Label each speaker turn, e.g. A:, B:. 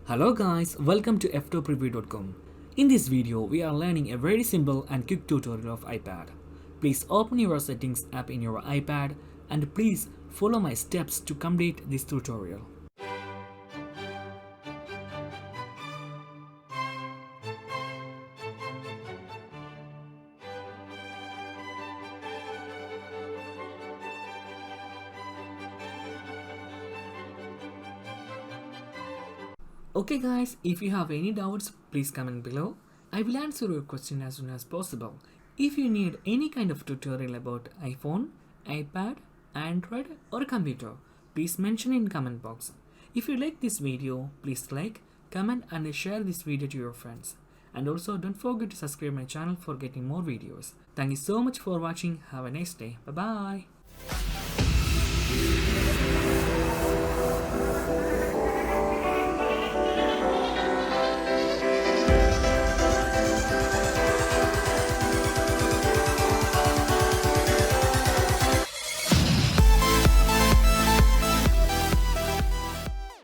A: Hello guys, welcome to Ftopreview.com. In this video, we are learning a very simple and quick tutorial of iPad. Please open your settings app in your iPad and please follow my steps to complete this tutorial. Okay guys, if you have any doubts, please comment below. I will answer your question as soon as possible. If you need any kind of tutorial about iPhone, iPad, Android or computer, please mention in comment box. If you like this video, please like, comment and share this video to your friends. And also don't forget to subscribe my channel for getting more videos. Thank you so much for watching. Have a nice day. Bye bye.